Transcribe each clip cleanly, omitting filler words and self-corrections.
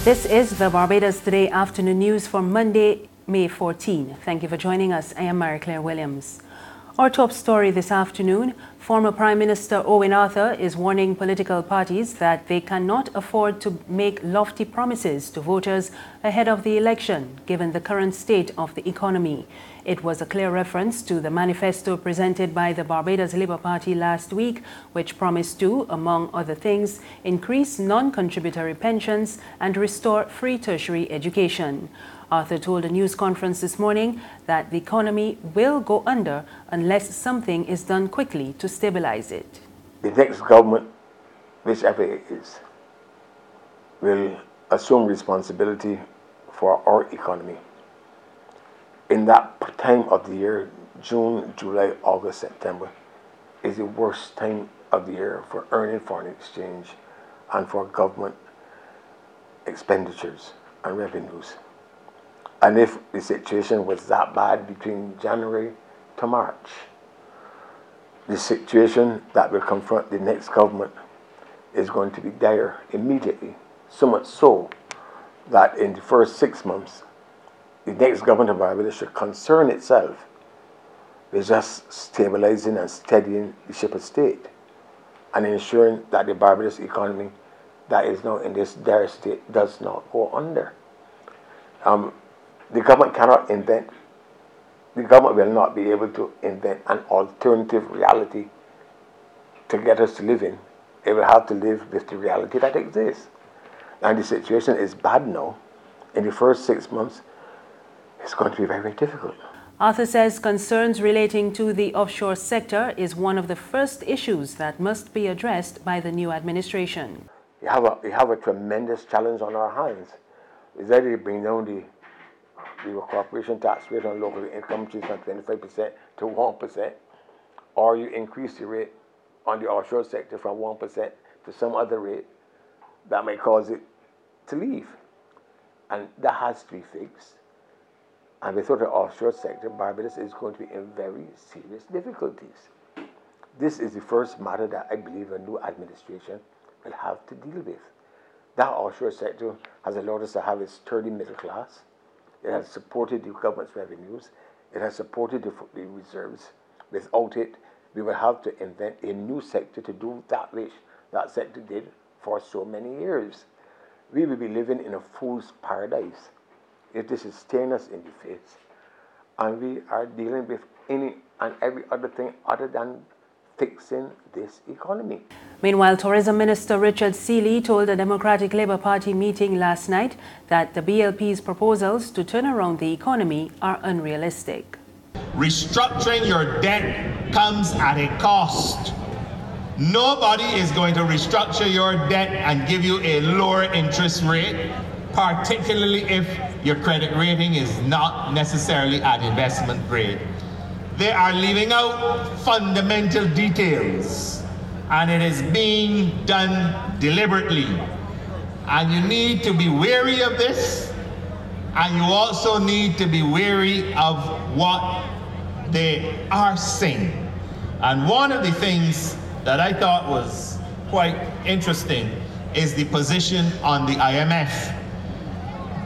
This is the Barbados Today afternoon news for Monday, May 14. Thank you for joining us. I am Mary Claire Williams. Our top story this afternoon, former Prime Minister Owen Arthur is warning political parties that they cannot afford to make lofty promises to voters ahead of the election, given the current state of the economy. It was a clear reference to the manifesto presented by the Barbados Labour Party last week, which promised to, among other things, increase non-contributory pensions and restore free tertiary education. Arthur told a news conference this morning that the economy will go under unless something is done quickly to stabilize it. The next government, whichever it is, will assume responsibility for our economy. In that time of the year, June, July, August, September, is the worst time of the year for earning foreign exchange and for government expenditures and revenues. And if the situation was that bad between January to March, the situation that will confront the next government is going to be dire immediately. So much so that in the first 6 months, the next government of Barbados should concern itself with just stabilizing and steadying the ship of state and ensuring that the Barbados economy that is now in this dire state does not go under. The government cannot invent, the government will not be able to invent an alternative reality to get us to live in. It will have to live with the reality that exists. And the situation is bad now. In the first 6 months, it's going to be very, very difficult. Arthur says concerns relating to the offshore sector is one of the first issues that must be addressed by the new administration. We have a tremendous challenge on our hands. It's either bring down the corporation tax rate on local income from 25% to 1%, or you increase the rate on the offshore sector from 1% to some other rate that may cause it to leave. And that has to be fixed. And without the offshore sector, Barbados is going to be in very serious difficulties. This is the first matter that I believe a new administration will have to deal with. That offshore sector has allowed us to have a sturdy middle class. It has supported the government's revenues. It has supported the reserves. Without it, we will have to invent a new sector to do that which that sector did for so many years. We will be living in a fool's paradise if this is staring us in the face. And we are dealing with any and every other thing other than fixing this economy. Meanwhile, Tourism Minister Richard Seeley told a Democratic Labour Party meeting last night that the BLP's proposals to turn around the economy are unrealistic. Restructuring your debt comes at a cost. Nobody is going to restructure your debt and give you a lower interest rate, particularly if your credit rating is not necessarily at investment grade. They are leaving out fundamental details, and it is being done deliberately. And you need to be wary of this, and you also need to be wary of what they are saying. And one of the things that I thought was quite interesting is the position on the IMF.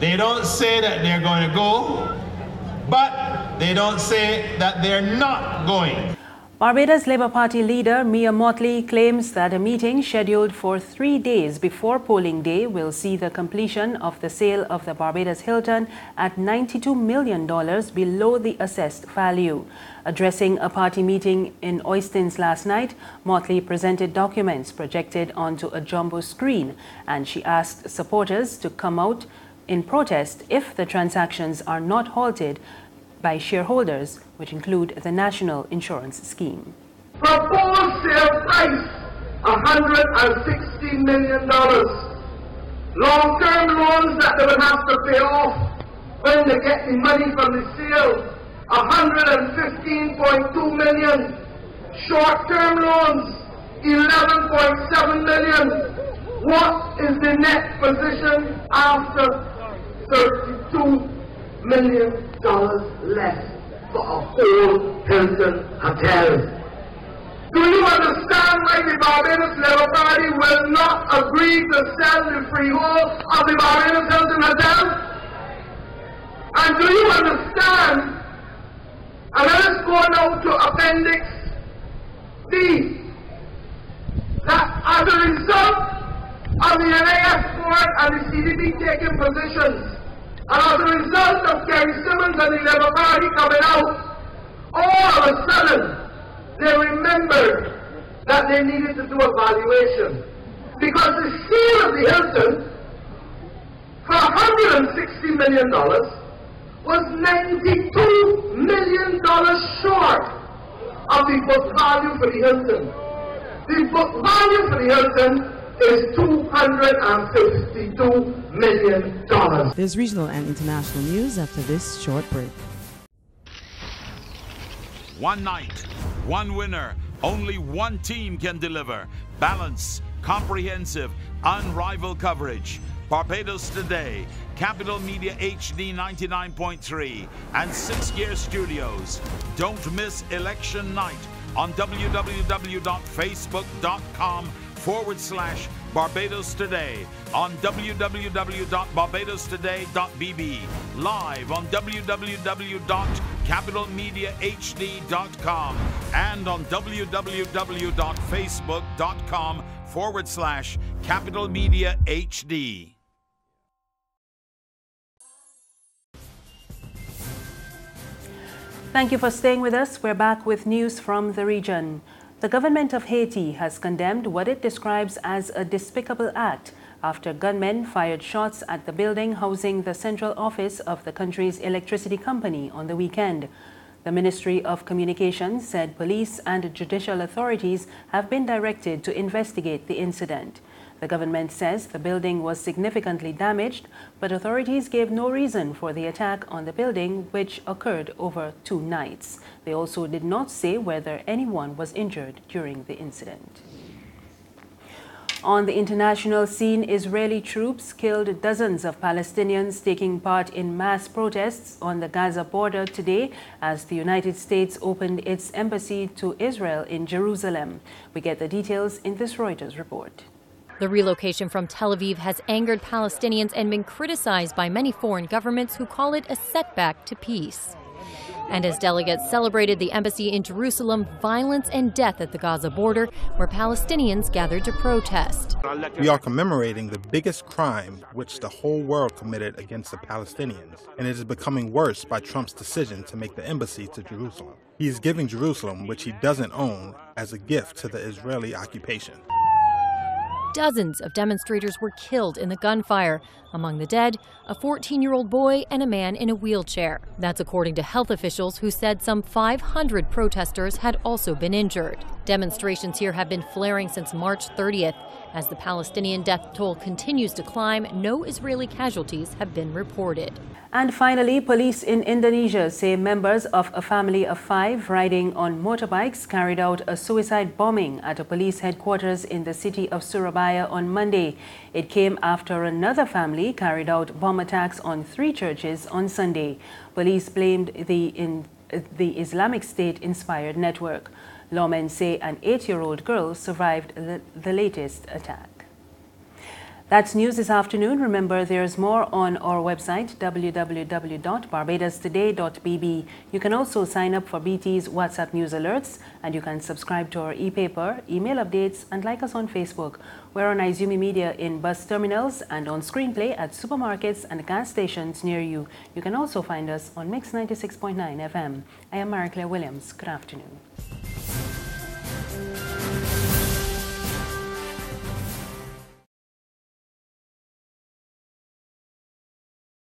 They don't say that they're going to go, but they don't say that they're not going. Barbados Labour Party leader Mia Mottley claims that a meeting scheduled for 3 days before polling day will see the completion of the sale of the Barbados Hilton at $92 million below the assessed value. Addressing a party meeting in Oistins last night, Mottley presented documents projected onto a jumbo screen, and she asked supporters to come out in protest if the transactions are not halted by shareholders, which include the National Insurance Scheme. Proposed sale price, $160 million. Long-term loans that they will have to pay off when they get the money from the sale, $115.2 million. Short-term loans, $11.7 million. What is the net position after $32 million less for a whole Hilton Hotel? Do you understand why the Barbados Labour Party will not agree to sell the freehold of the Barbados Hilton Hotel? And do you understand, and let us go now to Appendix D, that as a result of the NIS board and the CDP taking positions, and as a result of Kerry Simmons and the Labour Party coming out, all of a sudden, they remembered that they needed to do a valuation. Because the sale of the Hilton for $160 million was $92 million short of the book value for the Hilton. The book value for the Hilton is $252 million. There's regional and international news after this short break. One night, one winner, only one team can deliver. Balance, comprehensive, unrivaled coverage. Barbados Today, Capital Media HD 99.3 and 6 Gear Studios. Don't miss election night on www.facebook.com/Barbados Today, on www.barbadostoday.bb, live on www.capitalmediahd.com, and on www.facebook.com/Capital Media HD. Thank you for staying with us. We're back with news from the region. The government of Haiti has condemned what it describes as a despicable act after gunmen fired shots at the building housing the central office of the country's electricity company on the weekend. The Ministry of Communications said police and judicial authorities have been directed to investigate the incident. The government says the building was significantly damaged, but authorities gave no reason for the attack on the building, which occurred over 2 nights. They also did not say whether anyone was injured during the incident. On the international scene, Israeli troops killed dozens of Palestinians taking part in mass protests on the Gaza border today as the United States opened its embassy to Israel in Jerusalem. We get the details in this Reuters report. The relocation from Tel Aviv has angered Palestinians and been criticized by many foreign governments who call it a setback to peace. And as delegates celebrated the embassy in Jerusalem, violence and death at the Gaza border, where Palestinians gathered to protest. We are commemorating the biggest crime which the whole world committed against the Palestinians, and it is becoming worse by Trump's decision to make the embassy to Jerusalem. He is giving Jerusalem, which he doesn't own, as a gift to the Israeli occupation. Dozens of demonstrators were killed in the gunfire. Among the dead, a 14-year-old boy and a man in a wheelchair. That's according to health officials who said some 500 protesters had also been injured. Demonstrations here have been flaring since March 30th. As the Palestinian death toll continues to climb, no Israeli casualties have been reported. And finally, police in Indonesia say members of a family of 5 riding on motorbikes carried out a suicide bombing at a police headquarters in the city of Surabaya on Monday. It came after another family carried out bomb attacks on 3 churches on Sunday. Police blamed the Islamic State-inspired network. Lawmen say an 8-year-old girl survived the latest attack. That's news this afternoon. Remember, there's more on our website, www.barbadostoday.bb. You can also sign up for BT's WhatsApp news alerts, and you can subscribe to our e-paper, email updates, and like us on Facebook. We're on Izumi Media in bus terminals and on Screenplay at supermarkets and gas stations near you. You can also find us on Mix 96.9 FM. I am Mary Claire Williams. Good afternoon.